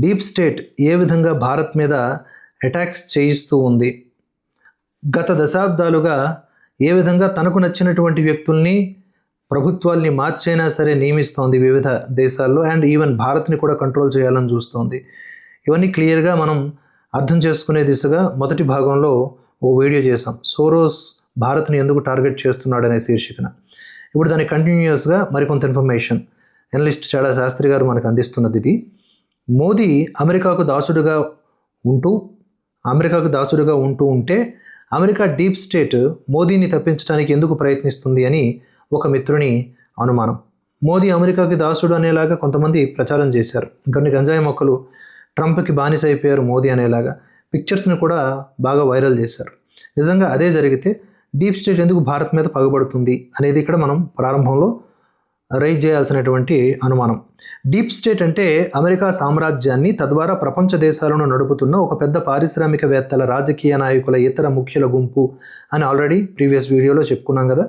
Deep state ఏ విధంగా భారత్ మీద attacks చేయిస్తూ ఉంది, గత దశాబ్దాలుగా ఏ విధంగా తనకు నచ్చినటువంటి వ్యక్తుల్ని ప్రభుత్వాల్ని మార్చైనా సరే నియమిస్తోంది వివిధ దేశాల్లో, అండ్ ఈవెన్ భారత్ని కూడా కంట్రోల్ చేయాలని చూస్తోంది. ఇవన్నీ క్లియర్గా మనం అర్థం చేసుకునే దిశగా మొదటి భాగంలో ఓ వీడియో చేసాం, సోరోస్ భారత్ని ఎందుకు టార్గెట్ చేస్తున్నాడనే శీర్షికన. ఇప్పుడు దాని కంటిన్యూస్గా మరికొంత ఇన్ఫర్మేషన్ ఎనలిస్ట్ చాడా శాస్త్రి గారు మనకు అందిస్తున్నది. ఇది మోదీ అమెరికాకు దాసుడుగా ఉంటూ ఉంటే అమెరికా డీప్ స్టేట్ మోదీని తప్పించడానికి ఎందుకు ప్రయత్నిస్తుంది అని ఒక మిత్రుని అనుమానం. మోదీ అమెరికాకి దాసుడు అనేలాగా కొంతమంది ప్రచారం చేశారు. కొన్ని గంజాయి మొక్కలు ట్రంప్కి బానిస అయిపోయారు మోదీ అనేలాగా పిక్చర్స్ని కూడా బాగా వైరల్ చేశారు. నిజంగా అదే జరిగితే డీప్ స్టేట్ ఎందుకు భారత్ మీద పగబడుతుంది అనేది ఇక్కడ మనం ప్రారంభంలో రైజ్ చేయాల్సినటువంటి అనుమానం. డీప్ స్టేట్ అంటే అమెరికా సామ్రాజ్యాన్ని, తద్వారా ప్రపంచ దేశాలను నడుపుతున్న ఒక పెద్ద పారిశ్రామికవేత్తల, రాజకీయ నాయకుల, ఇతర ముఖ్యుల గుంపు అని ఆల్రెడీ ప్రీవియస్ వీడియోలో చెప్పుకున్నాం కదా.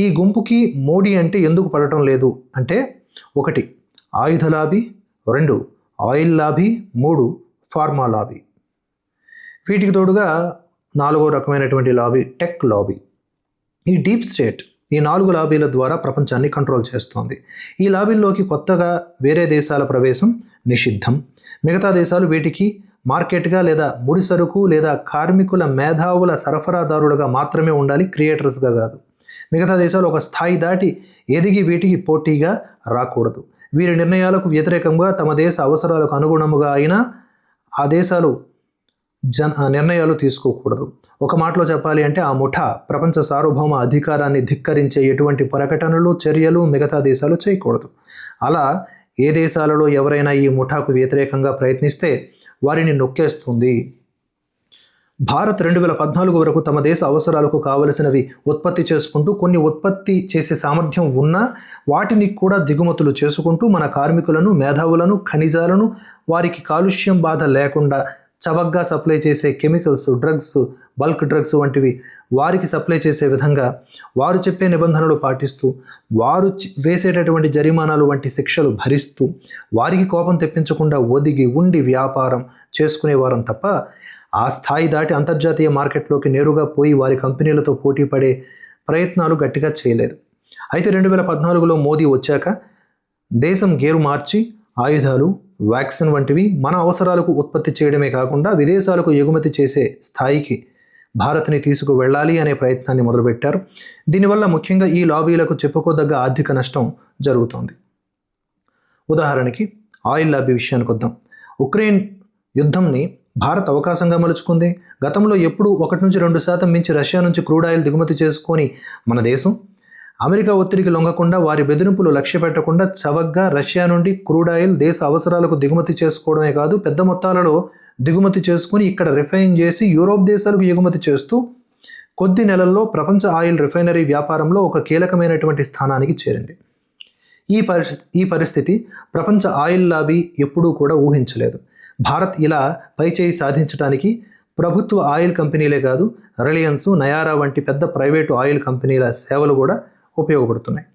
ఈ గుంపుకి మోడీ అంటే ఎందుకు పడటం లేదు అంటే, 1 ఆయుధ lobby, 2 oil lobby, 3 pharma lobby. వీటికి తోడుగా 4వ రకమైనటువంటి లాబీ టెక్ లాబీ. ఈ డీప్ స్టేట్ ఈ 4 లాబీల ద్వారా ప్రపంచాన్ని కంట్రోల్ చేస్తోంది. ఈ లాబీల్లోకి కొత్తగా వేరే దేశాల ప్రవేశం నిషిద్ధం. మిగతా దేశాలు వీటికి మార్కెట్గా లేదా ముడి సరుకు లేదా కార్మికుల, మేధావుల సరఫరాదారులుగా మాత్రమే ఉండాలి, క్రియేటర్స్గా కాదు. మిగతా దేశాలు ఒక స్థాయి దాటి ఎదిగి వీటికి పోటీగా రాకూడదు. వీరి నిర్ణయాలకు వ్యతిరేకంగా తమ దేశ అవసరాలకు అనుగుణముగా అయినా ఆ దేశాలు నిర్ణయాలు తీసుకోకూడదు. ఒక మాటలో చెప్పాలి అంటే ఆ ముఠా ప్రపంచ సార్వభౌమ అధికారాన్ని ధిక్కరించే ఎటువంటి ప్రకటనలు, చర్యలు మిగతా దేశాలు చేయకూడదు. అలా ఏ దేశాలలో ఎవరైనా ఈ ముఠాకు వ్యతిరేకంగా ప్రయత్నిస్తే వారిని నొక్కేస్తుంది. భారత్ 2014 వరకు తమ దేశ అవసరాలకు కావలసినవి ఉత్పత్తి చేసుకుంటూ, కొన్ని ఉత్పత్తి చేసే సామర్థ్యం ఉన్నా వాటిని కూడా దిగుమతులు చేసుకుంటూ మన కార్మికులను, మేధావులను, ఖనిజాలను వారికి కాలుష్యం బాధ లేకుండా చవకగా సప్లై చేసే కెమికల్స్, డ్రగ్స్, బల్క్ డ్రగ్స్ వంటివి వారికి సప్లై చేసే విధంగా వారు చెప్పే నిబంధనలు పాటిస్తూ, వారు వేసేటటువంటి జరిమానాలు వంటి శిక్షలు భరిస్తూ, వారికి కోపం తెప్పించకుండా ఒదిగి ఉండి వ్యాపారం చేసుకునేవారం తప్ప ఆ స్థాయి దాటి అంతర్జాతీయ మార్కెట్లోకి నేరుగా పోయి వారి కంపెనీలతో పోటీ పడే ప్రయత్నాలు గట్టిగా చేయలేదు. అయితే 2014లో మోదీ వచ్చాక దేశం గేరు మార్చి ఆయుధాలు, వ్యాక్సిన్ వంటివి మన అవసరాలకు ఉత్పత్తి చేయడమే కాకుండా విదేశాలకు ఎగుమతి చేసే స్థాయికి భారత్ని తీసుకువెళ్ళాలి అనే ప్రయత్నాన్ని మొదలుపెట్టారు. దీనివల్ల ముఖ్యంగా ఈ లాబీలకు చెప్పుకోదగ్గ ఆర్థిక నష్టం జరుగుతోంది. ఉదాహరణకి ఆయిల్ లాబీ విషయానికి వద్దాం. ఉక్రెయిన్ యుద్ధంని భారత్ అవకాశంగా మలుచుకుంది. గతంలో ఎప్పుడు 1-2% మించి రష్యా నుంచి క్రూడ్ ఆయిల్ దిగుమతి చేసుకొని మన దేశం అమెరికా ఒత్తిడికి లొంగకుండా, వారి బెదిరింపులు లక్ష్య పెట్టకుండా చవకగా రష్యా నుండి క్రూడ్ ఆయిల్ దేశ అవసరాలకు దిగుమతి చేసుకోవడమే కాదు, పెద్ద మొత్తాలలో దిగుమతి చేసుకుని ఇక్కడ రిఫైన్ చేసి యూరోప్ దేశాలకు ఎగుమతి చేస్తూ కొద్ది నెలల్లో ప్రపంచ ఆయిల్ రిఫైనరీ వ్యాపారంలో ఒక కీలకమైనటువంటి స్థానానికి చేరింది. ఈ పరిస్థితి ప్రపంచ ఆయిల్ లాబీ ఎప్పుడూ కూడా ఊహించలేదు. భారత్ ఇలా పైచేయి సాధించడానికి ప్రభుత్వ ఆయిల్ కంపెనీలే కాదు, రిలయన్స్, నయారా వంటి పెద్ద ప్రైవేటు ఆయిల్ కంపెనీల సేవలు కూడా ఉపయోగపడుతున్నాయి.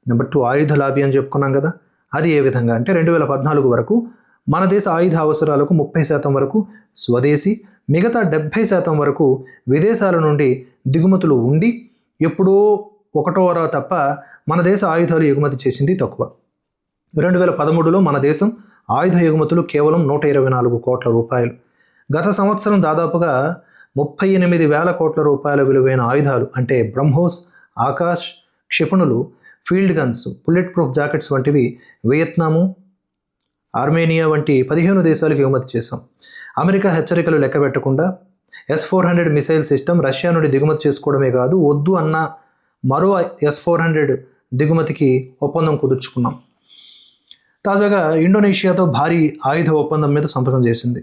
నెంబర్ 2 ఆయుధ లాబీ అని చెప్పుకున్నాం కదా. అది ఏ విధంగా అంటే 2014 వరకు మన దేశ ఆయుధ అవసరాలకు 30% వరకు స్వదేశీ, మిగతా 70% వరకు విదేశాల నుండి దిగుమతులు ఉండి, ఎప్పుడో 1వ తప్ప మన దేశ ఆయుధాలు ఎగుమతి చేసింది తక్కువ. 2013లో మన దేశం ఆయుధ ఎగుమతులు కేవలం 124 కోట్ల రూపాయలు. గత సంవత్సరం దాదాపుగా 38,000 కోట్ల రూపాయల విలువైన ఆయుధాలు అంటే బ్రహ్మోస్, ఆకాష్ క్షిపణులు, field guns, bullet proof jackets వంటివి వియత్నాము, ఆర్మేనియా వంటి 15 దేశాలకు ఎగుమతి చేశాం. అమెరికా హెచ్చరికలు లెక్క పెట్టకుండా S-400 మిసైల్ సిస్టమ్ రష్యా నుండి దిగుమతి చేసుకోవడమే కాదు, వద్దు అన్న మరో S-400 దిగుమతికి ఒప్పందం కుదుర్చుకున్నాం. తాజాగా ఇండోనేషియాతో భారీ ఆయుధ ఒప్పందం మీద సంతకం చేసింది.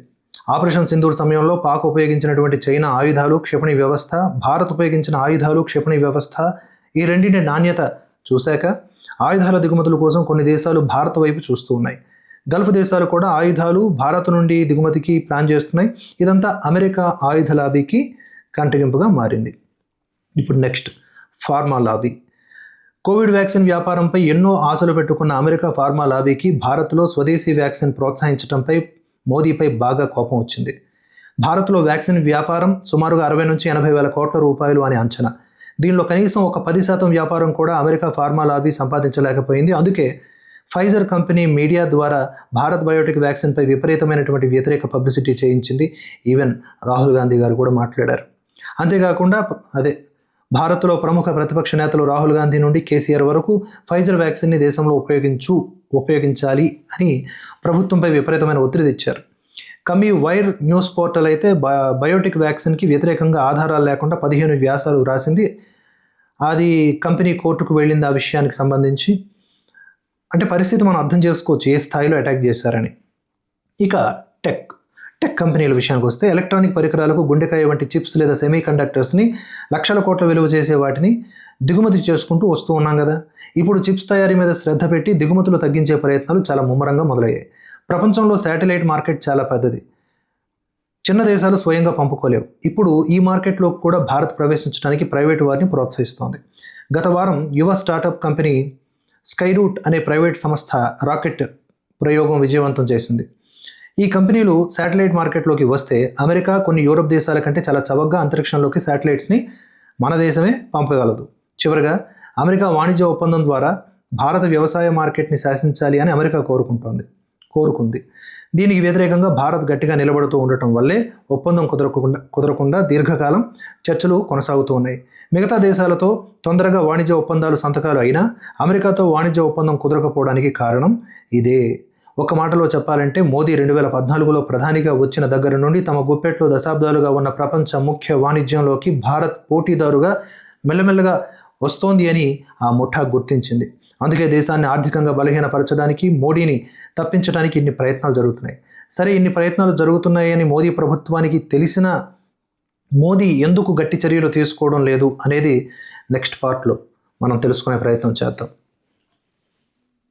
ఆపరేషన్ సింధూర్ సమయంలో పాక్ ఉపయోగించినటువంటి చైనా ఆయుధాలు, క్షిపణి వ్యవస్థ, భారత్ ఉపయోగించిన ఆయుధాలు, క్షిపణి వ్యవస్థ, ఈ రెండింటి నాణ్యత చూశాక ఆయుధాల దిగుమతుల కోసం కొన్ని దేశాలు భారత్ వైపు చూస్తూ ఉన్నాయి. గల్ఫ్ దేశాలు కూడా ఆయుధాలు భారత్ నుండి దిగుమతికి ప్లాన్ చేస్తున్నాయి. ఇదంతా అమెరికా ఆయుధ లాబీకి కంటగింపుగా మారింది. ఇప్పుడు next pharma lobby. Covid vaccine వ్యాపారంపై ఎన్నో ఆశలు పెట్టుకున్న అమెరికా ఫార్మా లాబీకి భారత్లో స్వదేశీ వ్యాక్సిన్ ప్రోత్సహించడంపై మోదీపై బాగా కోపం వచ్చింది. భారత్లో వ్యాక్సిన్ వ్యాపారం సుమారుగా 60 నుంచి 80 వేల కోట్ల రూపాయలు అని అంచనా. దీనిలో కనీసం ఒక 10% వ్యాపారం కూడా అమెరికా ఫార్మా లాబీ సంపాదించలేకపోయింది. అందుకే ఫైజర్ కంపెనీ మీడియా ద్వారా భారత్ బయోటెక్ వ్యాక్సిన్పై విపరీతమైనటువంటి వ్యతిరేక పబ్లిసిటీ చేయించింది. ఈవెన్ రాహుల్ గాంధీ గారు కూడా మాట్లాడారు. అంతేకాకుండా భారత్లో ప్రముఖ ప్రతిపక్ష నేతలు రాహుల్ గాంధీ నుండి కేసీఆర్ వరకు ఫైజర్ వ్యాక్సిన్ని దేశంలో ఉపయోగించాలి అని ప్రభుత్వంపై విపరీతమైన ఒత్తిడి తెచ్చారు. కమీ వైర్ న్యూస్ పోర్టల్ అయితే బయోటిక్ వ్యాక్సిన్కి వ్యతిరేకంగా ఆధారాలు లేకుండా 15 వ్యాసాలు రాసింది. అది కంపెనీ కోర్టుకు వెళ్ళింది ఆ విషయానికి సంబంధించి. అంటే పరిస్థితి మనం అర్థం చేసుకోవచ్చు ఏ స్థాయిలో అటాక్ చేశారని. ఇక టెక్ కంపెనీల విషయానికి వస్తే ఎలక్ట్రానిక్ పరికరాలకు గుండెకాయ వంటి చిప్స్ లేదా సెమీ కండక్టర్స్ని లక్షల కోట్ల విలువ చేసే వాటిని దిగుమతి చేసుకుంటూ వస్తూ ఉన్నాం కదా. ఇప్పుడు చిప్స్ తయారీ మీద శ్రద్ధ పెట్టి దిగుమతులు తగ్గించే ప్రయత్నాలు చాలా ముమ్మరంగా మొదలయ్యాయి. ప్రపంచంలో శాటిలైట్ మార్కెట్ చాలా పెద్దది. చిన్న దేశాలు స్వయంగా పంపుకోలేవు. ఇప్పుడు ఈ మార్కెట్లో కూడా భారత్ ప్రవేశించడానికి ప్రైవేటు వారిని ప్రోత్సహిస్తోంది. గత వారం యువ స్టార్టప్ కంపెనీ స్కైరూట్ అనే ప్రైవేట్ సంస్థ రాకెట్ ప్రయోగం విజయవంతం చేసింది. ఈ కంపెనీలు శాటిలైట్ మార్కెట్లోకి వస్తే అమెరికా, కొన్ని యూరప్ దేశాల కంటే చాలా చవకగా అంతరిక్షంలోకి శాటిలైట్స్ని మన దేశమే పంపగలదు. చివరగా అమెరికా వాణిజ్య ఒప్పందం ద్వారా భారత వ్యవసాయ మార్కెట్ని శాసించాలి అని అమెరికా కోరుకుంది. దీనికి వ్యతిరేకంగా భారత్ గట్టిగా నిలబడుతూ ఉండటం వల్లే ఒప్పందం కుదరకుండా దీర్ఘకాలం చర్చలు కొనసాగుతూ ఉన్నాయి. మిగతా దేశాలతో తొందరగా వాణిజ్య ఒప్పందాలు సంతకాలు అయినా అమెరికాతో వాణిజ్య ఒప్పందం కుదరకపోవడానికి కారణం ఇదే. ఒక మాటలో చెప్పాలంటే మోదీ 2014లో ప్రధానిగా వచ్చిన దగ్గర నుండి తమ గుప్పెట్లో దశాబ్దాలుగా ఉన్న ప్రపంచ ముఖ్య వాణిజ్యంలోకి భారత్ పోటీదారుగా మెల్లమెల్లగా వస్తోంది అని ఆ ముఠా గుర్తించింది. అందుకే దేశాన్ని ఆర్థికంగా బలహీనపరచడానికి, మోడీని తప్పించడానికి ఇన్ని ప్రయత్నాలు జరుగుతున్నాయి. సరే, ఇన్ని ప్రయత్నాలు జరుగుతున్నాయని మోదీ ప్రభుత్వానికి తెలిసినా మోదీ ఎందుకు గట్టి చర్యలు తీసుకోవడం లేదు అనేది నెక్స్ట్ పార్ట్లో మనం తెలుసుకునే ప్రయత్నం చేద్దాం.